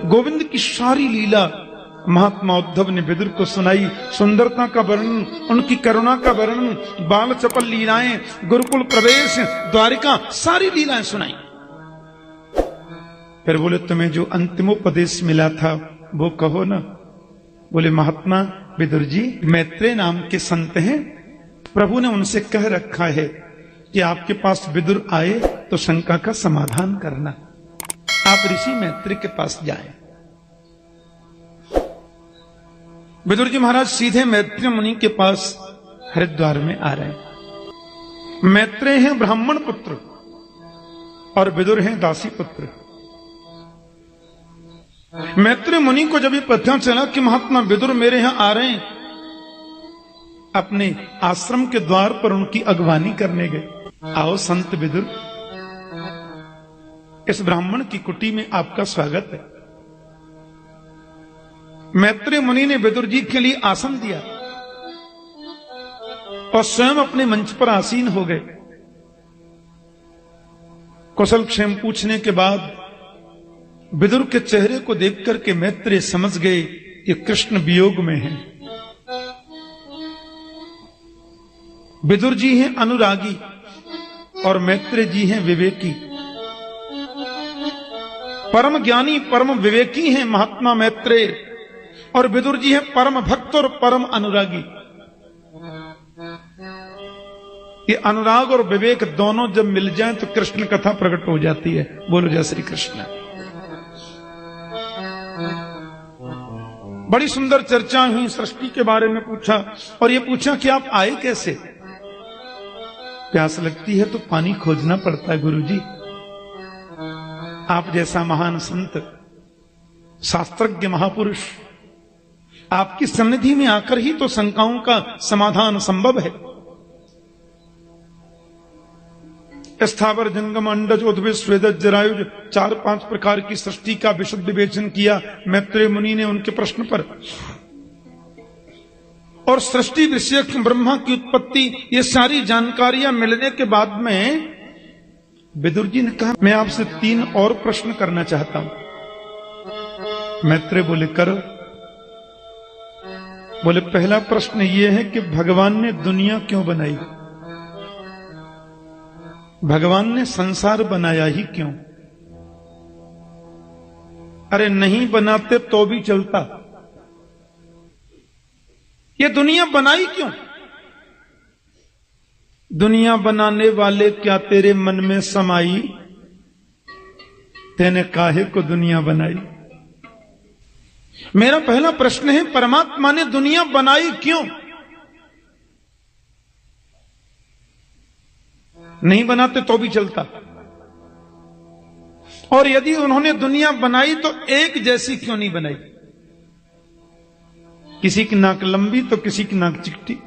गोविंद की सारी लीला महात्मा उद्धव ने विदुर को सुनाई। सुंदरता का वर्णन, उनकी करुणा का वर्णन, बाल चपल लीलाएं, गुरुकुल प्रवेश, द्वारिका, सारी लीलाएं सुनाई। फिर बोले तुम्हें जो अंतिमोपदेश मिला था वो कहो ना। बोले महात्मा विदुर जी मैत्रेय नाम के संत हैं, प्रभु ने उनसे कह रखा है कि आपके पास विदुर आए तो शंका का समाधान करना, आप ऋषि मैत्रेय के पास जाएं। विदुर जी महाराज सीधे मैत्रेय मुनि के पास हरिद्वार में आ रहे हैं। मैत्रेय हैं ब्राह्मण पुत्र और विदुर हैं दासी पुत्र। मैत्रेय मुनि को जब ये पता चला कि महात्मा विदुर मेरे यहां आ रहे हैं, अपने आश्रम के द्वार पर उनकी अगवानी करने गए। आओ संत विदुर, इस ब्राह्मण की कुटी में आपका स्वागत है। मैत्रेय मुनि ने विदुर जी के लिए आसन दिया और स्वयं अपने मंच पर आसीन हो गए। कुशल क्षेम पूछने के बाद विदुर के चेहरे को देख करके मैत्रेय समझ गए कि कृष्ण वियोग में हैं। विदुर जी हैं अनुरागी और मैत्रेय जी हैं विवेकी। परम ज्ञानी परम विवेकी हैं महात्मा मैत्रेय और विदुर जी हैं परम भक्त और परम अनुरागी। ये अनुराग और विवेक दोनों जब मिल जाएं तो कृष्ण कथा प्रकट हो जाती है। बोलो जय श्री कृष्ण। बड़ी सुंदर चर्चा हुई, सृष्टि के बारे में पूछा और ये पूछा कि आप आए कैसे। प्यास लगती है तो पानी खोजना पड़ता है गुरुजी। आप जैसा महान संत, शास्त्रज्ञ महापुरुष, आपकी सन्निधि में आकर ही तो शंकाओं का समाधान संभव है। स्थावर जंगम अंडज उद्भिद स्वेदज जरायुज 4-5 प्रकार की सृष्टि का विशद विवेचन किया मैत्रेय मुनि ने उनके प्रश्न पर। और सृष्टि विषय ब्रह्मा की उत्पत्ति, ये सारी जानकारियां मिलने के बाद में विदुर जी ने कहा मैं आपसे 3 और प्रश्न करना चाहता हूं। मैत्रेय बोले करो। बोले पहला प्रश्न ये है कि भगवान ने दुनिया क्यों बनाई, भगवान ने संसार बनाया ही क्यों। अरे नहीं बनाते तो भी चलता, ये दुनिया बनाई क्यों। दुनिया बनाने वाले क्या तेरे मन में समाई, तेने काहे को दुनिया बनाई। मेरा पहला प्रश्न है परमात्मा ने दुनिया बनाई क्यों। नहीं बनाते तो भी चलता, और यदि उन्होंने दुनिया बनाई तो एक जैसी क्यों नहीं बनाई। किसी की नाक लंबी तो किसी की नाक चिकटी,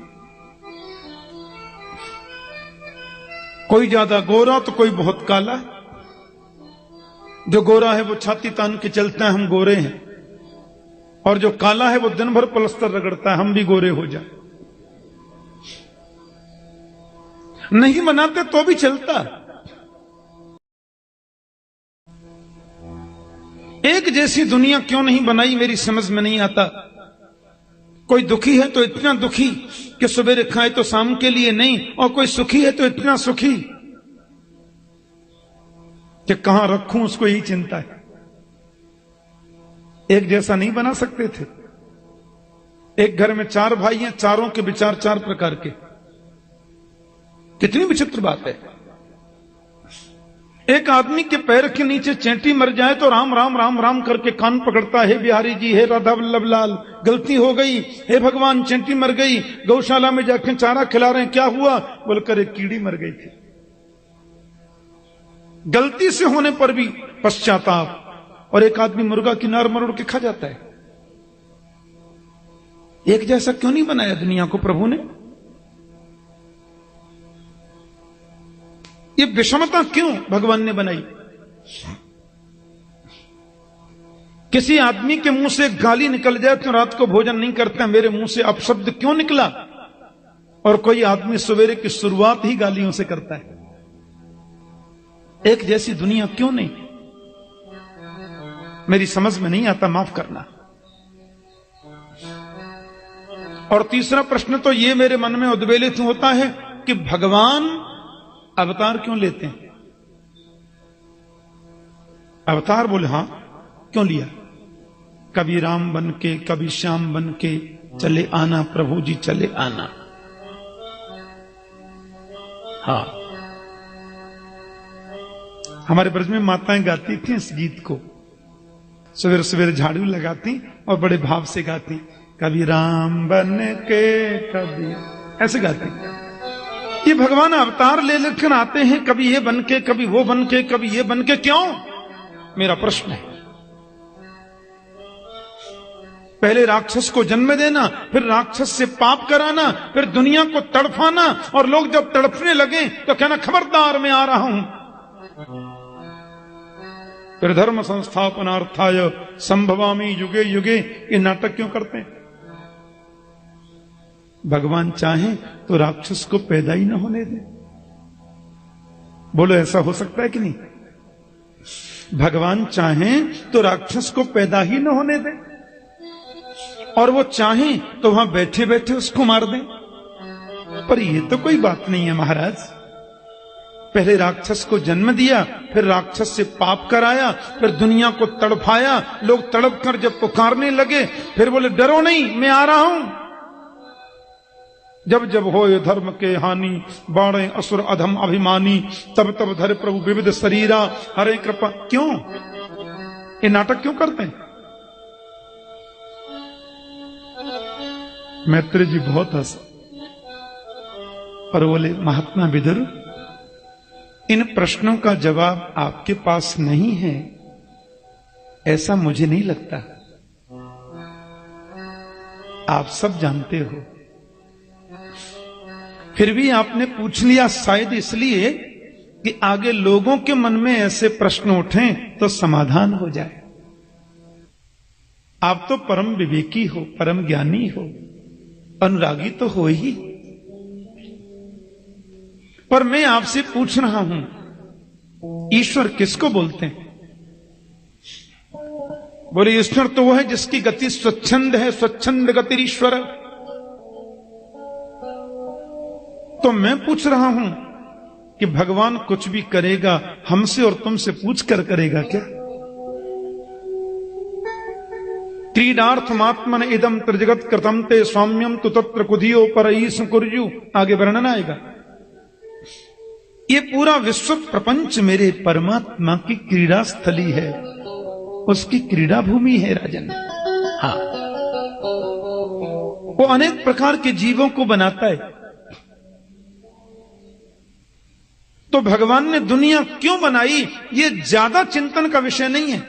कोई ज्यादा गोरा तो कोई बहुत काला। जो गोरा है वो छाती तान के चलता है हम गोरे हैं, और जो काला है वो दिन भर पलस्तर रगड़ता है हम भी गोरे हो जाए। नहीं बनाते तो भी चलता। एक जैसी दुनिया क्यों नहीं बनाई मेरी समझ में नहीं आता। कोई दुखी है तो इतना दुखी कि सवेरे खाए तो शाम के लिए नहीं, और कोई सुखी है तो इतना सुखी कि कहां रखूं उसको यही चिंता है। एक जैसा नहीं बना सकते थे। एक घर में 4 भाई हैं, चारों के विचार 4 प्रकार के। कितनी विचित्र बात है। एक आदमी के पैर के नीचे चेंटी मर जाए तो राम राम राम राम करके कान पकड़ता है, बिहारी जी, हे राधा वल्लभ लाल, गलती हो गई, हे भगवान चेंटी मर गई, गौशाला में जाके चारा खिला रहे हैं, क्या हुआ, बोलकर एक कीड़ी मर गई थी। गलती से होने पर भी पश्चाताप। और एक आदमी मुर्गा की नार मरोड़ के खा जाता है। एक जैसा क्यों नहीं बनाया दुनिया को प्रभु ने। ये विषमता क्यों भगवान ने बनाई। किसी आदमी के मुंह से गाली निकल जाए तो रात को भोजन नहीं करता, मेरे मुंह से अपशब्द क्यों निकला। और कोई आदमी सवेरे की शुरुआत ही गालियों से करता है। एक जैसी दुनिया क्यों नहीं। मेरी समझ में नहीं आता, माफ करना। और तीसरा प्रश्न तो ये मेरे मन में उद्वेलित होता है कि भगवान अवतार क्यों लेते हैं? अवतार बोले हाँ, क्यों लिया? कभी राम बन के, कभी श्याम बन के चले आना, प्रभु जी चले आना। हाँ, हमारे ब्रज में माताएं गाती थी इस गीत को, सवेरे सवेरे झाड़ू लगाती और बड़े भाव से गाती, कभी राम बन के कभी, ऐसे गाती। ये भगवान अवतार ले लेकर आते हैं, कभी ये बन के, कभी वो बन के, कभी ये बन के, क्यों? मेरा प्रश्न है। पहले राक्षस को जन्म देना, फिर राक्षस से पाप कराना, फिर दुनिया को तड़फाना, और लोग जब तड़पने लगे तो कहना खबरदार मैं आ रहा हूं। फिर धर्म संस्थापनार्थाय संभवामि युगे युगे, ये नाटक क्यों करते हैं? भगवान चाहे तो राक्षस को पैदा ही ना होने दे। बोलो, ऐसा हो सकता है कि नहीं? भगवान चाहे तो राक्षस को पैदा ही ना होने दे, और वो चाहे तो वहां बैठे बैठे उसको मार दें। पर ये तो कोई बात नहीं है महाराज। पहले राक्षस को जन्म दिया, फिर राक्षस से पाप कराया, फिर दुनिया को तड़पाया, लोग तड़प कर जब पुकारने लगे, फिर बोले डरो नहीं, मैं आ रहा हूं। जब जब होए धर्म के हानि, बाढ़े असुर अधम अभिमानी, तब तब धरे प्रभु विविध शरीरा, हरे कृपा। क्यों ये नाटक क्यों करते हैं? मैत्री जी बहुत हंसे और बोले, महात्मा विदुर, इन प्रश्नों का जवाब आपके पास नहीं है, ऐसा मुझे नहीं लगता। आप सब जानते हो, फिर भी आपने पूछ लिया, शायद इसलिए कि आगे लोगों के मन में ऐसे प्रश्न उठें तो समाधान हो जाए। आप तो परम विवेकी हो, परम ज्ञानी हो, अनुरागी तो हो ही, पर मैं आपसे पूछ रहा हूं, ईश्वर किसको बोलते हैं? बोले, ईश्वर तो वो है जिसकी गति स्वच्छंद है, स्वच्छंद गति ईश्वर। तो मैं पूछ रहा हूं कि भगवान कुछ भी करेगा हमसे और तुमसे पूछ कर करेगा क्या? क्रीडार्थमात्मन इदम त्रिजगत कृतम ते सौम्यम तु तत्र कुधियो परईश कुर्यु, आगे वर्णन आएगा। ये पूरा विश्व प्रपंच मेरे परमात्मा की क्रीड़ा स्थली है, उसकी क्रीड़ा भूमि है राजन। हाँ, वो अनेक प्रकार के जीवों को बनाता है। तो भगवान ने दुनिया क्यों बनाई, ये ज्यादा चिंतन का विषय नहीं है।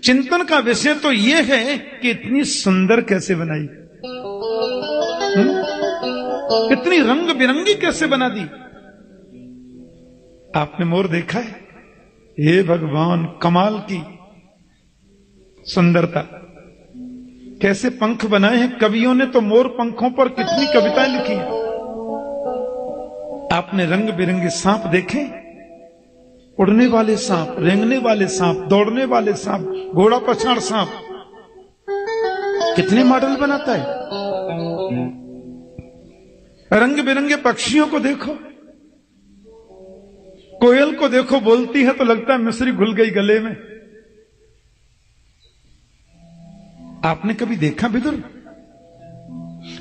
चिंतन का विषय तो ये है कि इतनी सुंदर कैसे बनाई, इतनी रंग बिरंगी कैसे बना दी। आपने मोर देखा है? हे भगवान, कमाल की सुंदरता, कैसे पंख बनाए हैं कवियों ने, तो मोर पंखों पर कितनी कविताएं लिखी हैं। आपने रंग बिरंगे सांप देखे? उड़ने वाले सांप, रेंगने वाले सांप, दौड़ने वाले सांप, घोड़ा पछाड़ सांप, कितने मॉडल बनाता है। रंग बिरंगे पक्षियों को देखो, कोयल को देखो, बोलती है तो लगता है मिस्री घुल गई गले में। आपने कभी देखा विदुर?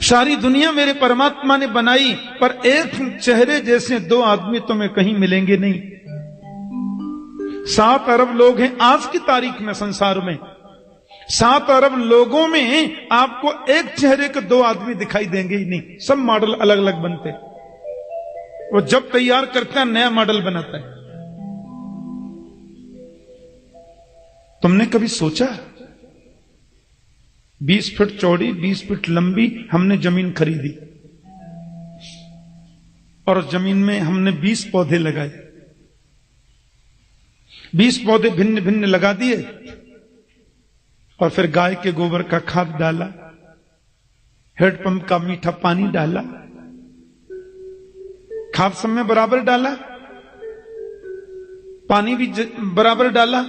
सारी दुनिया मेरे परमात्मा ने बनाई, पर एक चेहरे जैसे दो आदमी तुम्हें कहीं मिलेंगे नहीं। 7 अरब लोग हैं आज की तारीख में संसार में, 7 अरब लोगों में आपको एक चेहरे के 2 आदमी दिखाई देंगे ही नहीं। सब मॉडल अलग अलग बनते, वो जब तैयार करता है नया मॉडल बनाता है। तुमने कभी सोचा 20 फीट चौड़ी 20 फीट लंबी हमने जमीन खरीदी और उस जमीन में हमने 20 पौधे लगाए, 20 पौधे भिन्न भिन्न लगा दिए और फिर गाय के गोबर का खाद डाला, हैंडपंप का मीठा पानी डाला, खाद सब में बराबर डाला, पानी भी बराबर डाला,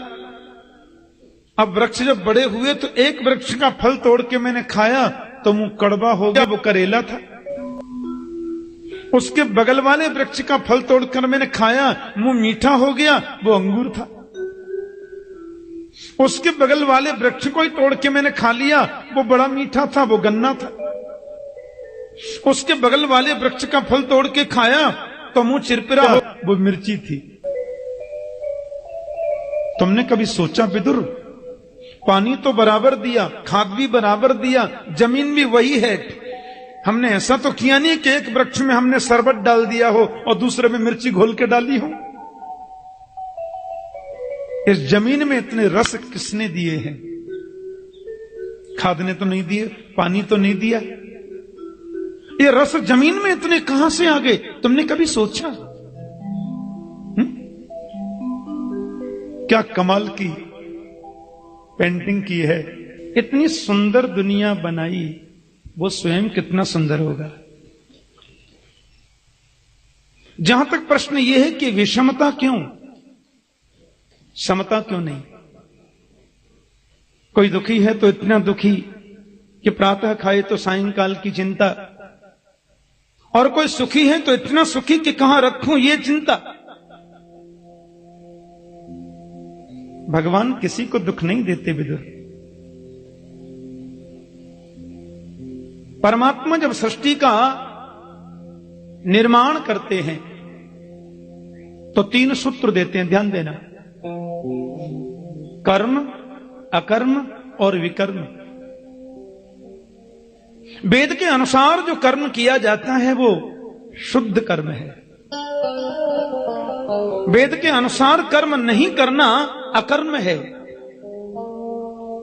अब वृक्ष जब बड़े हुए तो एक वृक्ष का फल तोड़ के मैंने खाया तो मुंह कड़वा हो गया, वो करेला था। उसके बगल वाले वृक्ष का फल तोड़कर मैंने खाया, मुंह मीठा हो गया, वो अंगूर था। उसके बगल वाले वृक्ष को ही तोड़ के मैंने खा लिया, वो बड़ा मीठा था, वो गन्ना था। उसके बगल वाले वृक्ष का फल तोड़ के खाया तो मुंह चिरपिरा हो, वो मिर्ची थी। तुमने कभी सोचा विदुर, पानी तो बराबर दिया, खाद भी बराबर दिया, जमीन भी वही है, हमने ऐसा तो किया नहीं कि एक वृक्ष में हमने शरबत डाल दिया हो और दूसरे में मिर्ची घोल के डाली हो। इस जमीन में इतने रस किसने दिए हैं? खाद ने तो नहीं दिए, पानी तो नहीं दिया, ये रस जमीन में इतने कहां से आ गए? तुमने कभी सोचा? क्या कमाल की पेंटिंग की है, इतनी सुंदर दुनिया बनाई, वो स्वयं कितना सुंदर होगा। जहां तक प्रश्न यह है कि विषमता क्यों, समता क्यों नहीं? कोई दुखी है तो इतना दुखी कि प्रातः खाए तो सायंकाल की चिंता, और कोई सुखी है तो इतना सुखी कि कहां रखूं ये चिंता। भगवान किसी को दुख नहीं देते विदुर। परमात्मा जब सृष्टि का निर्माण करते हैं तो 3 सूत्र देते हैं, ध्यान देना, कर्म, अकर्म और विकर्म। वेद के अनुसार जो कर्म किया जाता है वो शुद्ध कर्म है। वेद के अनुसार कर्म नहीं करना अकर्म है,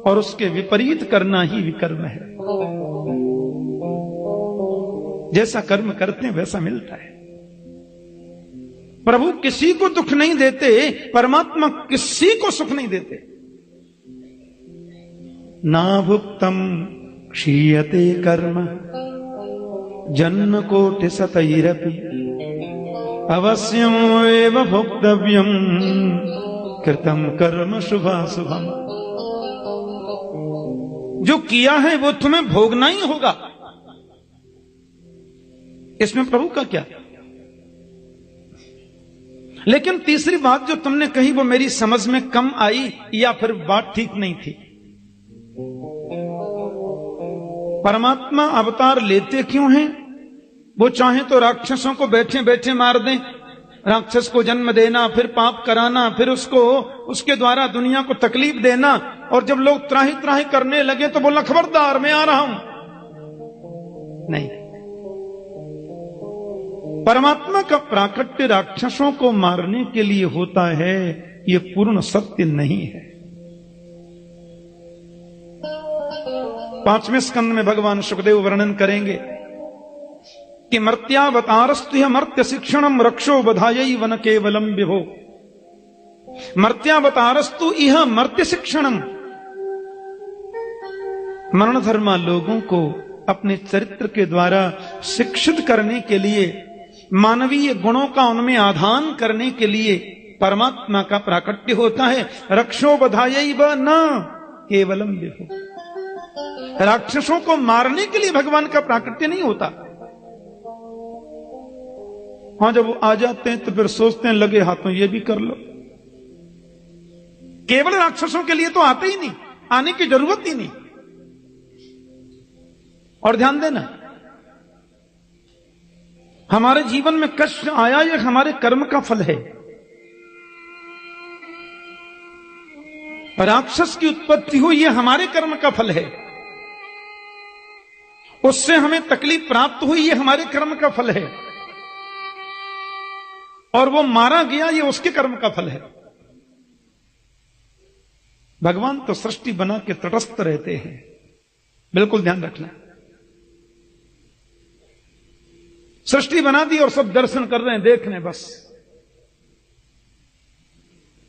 और उसके विपरीत करना ही विकर्म है। जैसा कर्म करते हैं वैसा मिलता है। प्रभु किसी को दुख नहीं देते, परमात्मा किसी को सुख नहीं देते। ना भुक्तम क्षीयते कर्म जन्म कोटि शतैरपि अवश्यम एव भोक्तव्यम कृतम कर्म शुभाशुभम। जो किया है वो तुम्हें भोगना ही होगा, इसमें प्रभु का क्या। लेकिन तीसरी बात जो तुमने कही वो मेरी समझ में कम आई, या फिर बात ठीक नहीं थी। परमात्मा अवतार लेते क्यों हैं? वो चाहे तो राक्षसों को बैठे बैठे मार दें, राक्षस को जन्म देना, फिर पाप कराना, फिर उसको उसके द्वारा दुनिया को तकलीफ देना, और जब लोग त्राही त्राही करने लगे तो बोलना खबरदार मैं आ रहा हूं। नहीं, परमात्मा का प्राकट्य राक्षसों को मारने के लिए होता है, यह पूर्ण सत्य नहीं है। 5वें स्कंद में भगवान सुखदेव वर्णन करेंगे कि मर्त्यावतारस्तु मर्त्य शिक्षणम रक्षो बधाई वन केवलम विभो। मर्त्यावतारस्तु इह मर्त्य शिक्षणम, मरण धर्मा लोगों को अपने चरित्र के द्वारा शिक्षित करने के लिए, मानवीय गुणों का उनमें आधान करने के लिए परमात्मा का प्राकट्य होता है। रक्षो बधाई व न केवलम विभो। राक्षसों को मारने के लिए भगवान का प्राकट्य नहीं होता। हां, जब वो आ जाते हैं तो फिर सोचते हैं लगे हाथों ये भी कर लो। केवल राक्षसों के लिए तो आते ही नहीं, आने की जरूरत ही नहीं। और ध्यान देना, हमारे जीवन में कष्ट आया ये हमारे कर्म का फल है। राक्षस की उत्पत्ति हुई ये हमारे कर्म का फल है। उससे हमें तकलीफ प्राप्त हुई ये हमारे कर्म का फल है, और वो मारा गया ये उसके कर्म का फल है। भगवान तो सृष्टि बना के तटस्थ रहते हैं, बिल्कुल ध्यान रखना। सृष्टि बना दी और सब दर्शन कर रहे हैं, देख रहे हैं, बस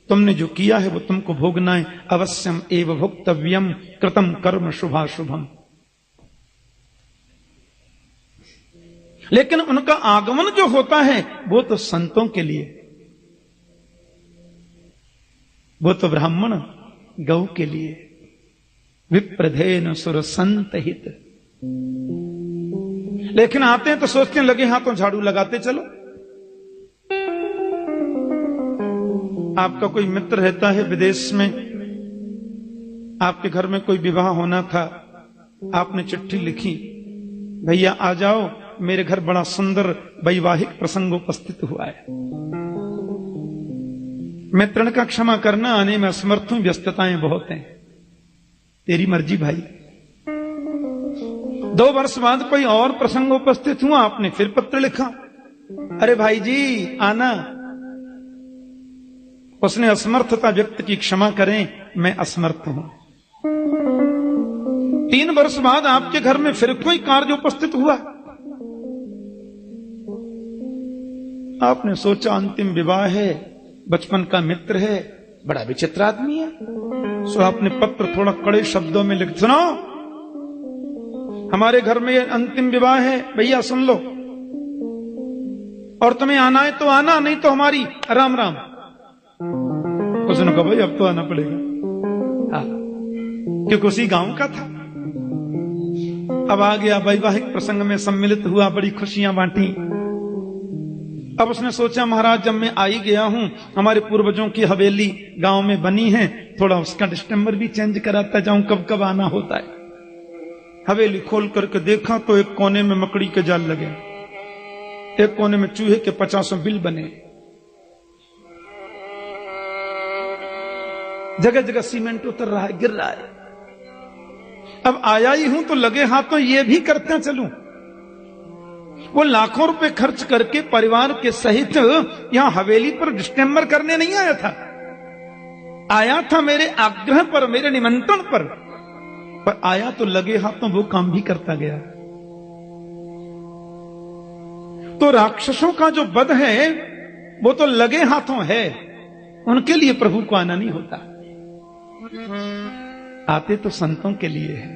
तुमने जो किया है वो तुमको भोगना है। अवश्यम एव भोक्तव्यम कृतम कर्म शुभाशुभम। लेकिन उनका आगमन जो होता है वो तो संतों के लिए, वो तो ब्राह्मण गौ के लिए। विप्रधेन सुर संत हित। लेकिन आते हैं तो सोचते हैं लगे हाथों झाड़ू लगाते चलो। आपका कोई मित्र रहता है विदेश में, आपके घर में कोई विवाह होना था, आपने चिट्ठी लिखी, भैया आ जाओ, मेरे घर बड़ा सुंदर वैवाहिक प्रसंग उपस्थित हुआ है। मित्रण का क्षमा करना, आने में असमर्थ हूं, व्यस्तताएं बहुत हैं। तेरी मर्जी भाई। 2 वर्ष बाद कोई और प्रसंग उपस्थित हुआ, आपने फिर पत्र लिखा, अरे भाई जी आना। उसने असमर्थता व्यक्त की, क्षमा करें मैं असमर्थ हूं। 3 वर्ष बाद आपके घर में फिर कोई कार्य उपस्थित हुआ, आपने सोचा अंतिम विवाह है, बचपन का मित्र है, बड़ा विचित्र आदमी है, सो आपने पत्र थोड़ा कड़े शब्दों में लिख, सुनो हमारे घर में अंतिम विवाह है, भैया सुन लो, और तुम्हें आना है तो आना, नहीं तो हमारी राम राम। उसने कहा भाई अब तो आना पड़ेगा, क्योंकि उसी गांव का था। अब आ गया, वैवाहिक प्रसंग में सम्मिलित हुआ, बड़ी खुशियां बांटी। अब उसने सोचा महाराज जब मैं आ ही गया हूं, हमारे पूर्वजों की हवेली गांव में बनी है, थोड़ा उसका डिस्टेम्बर भी चेंज कराता जाऊं, कब कब आना होता है। हवेली खोल करके देखा तो एक कोने में मकड़ी के जाल लगे, एक कोने में चूहे के 50 बिल बने, जगह जगह सीमेंट उतर रहा है, गिर रहा है। अब आया ही हूं तो लगे हाथों ये भी करते चलूं। वो लाखों रुपए खर्च करके परिवार के सहित यहां हवेली पर डिस्टेम्बर करने नहीं आया था, आया था मेरे आग्रह पर, मेरे निमंत्रण पर आया तो लगे हाथों वो काम भी करता गया। तो राक्षसों का जो वध है वो तो लगे हाथों है, उनके लिए प्रभु को आना नहीं होता, आते तो संतों के लिए है।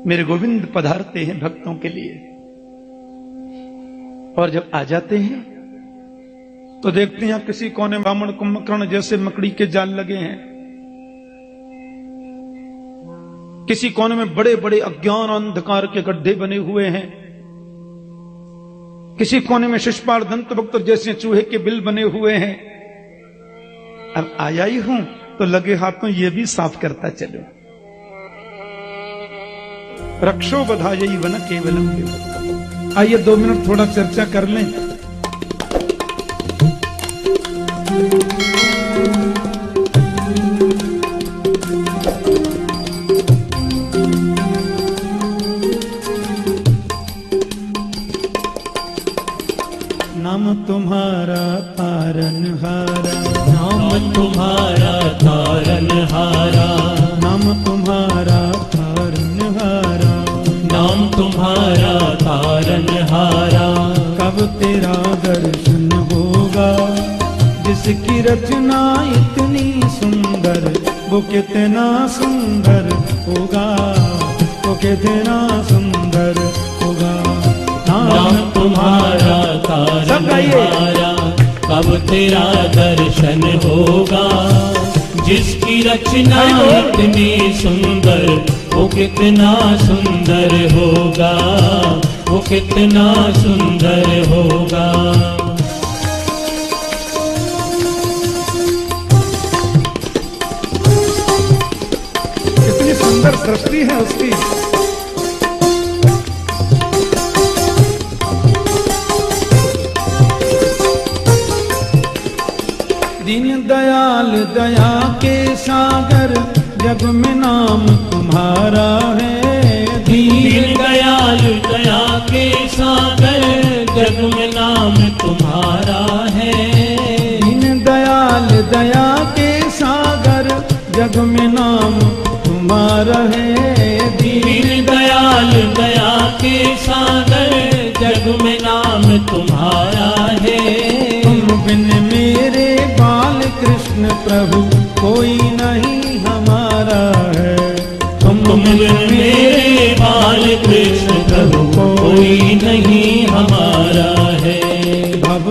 मेरे गोविंद पधारते हैं भक्तों के लिए, और जब आ जाते हैं तो देखते हैं किसी कोने ब्राह्मण कुंभकर्ण जैसे मकड़ी के जाल लगे हैं, किसी कोने में बड़े बड़े अज्ञान अंधकार के गड्ढे बने हुए हैं, किसी कोने में शिशुपाल दंतभक्त जैसे चूहे के बिल बने हुए हैं। अब आया ही हूं तो लगे हाथों ये भी साफ करता चलो। रक्षो बधाई वन केवलम। आइए 2 मिनट थोड़ा चर्चा कर लें। नाम तुम्हारा तारनहारा, नाम तुम्हारा तारनहारा, नाम तुम्हारा तारनहारा, नाम तुम्हारा तारनहारा। कब तेरा दर्शन होगा, जिसकी रचना इतनी सुंदर, वो कितना सुंदर होगा, वो कितना सुंदर होगा। नाम तुम्हारा तारनहारा, कब तेरा दर्शन होगा, जिसकी रचना इतनी सुंदर, वो कितना सुंदर होगा, वो कितना सुंदर होगा। कितनी सुंदर सृष्टि है उसकी। दीन दयाल दया के सागर, जग में नाम तुम्हारा है। दीन दयाल दया के सागर, जग में नाम तुम्हारा है। दीन दयाल दया के सागर, जग में नाम तुम्हारा है। दीन दयाल दया के सागर, जग में नाम तुम्हारा है। तुम बिन मेरे बाल कृष्ण प्रभु कोई नहीं हमारा है। तुम बिन मेरे बाल कृष्ण प्रभु कोई नहीं हमारा है। भव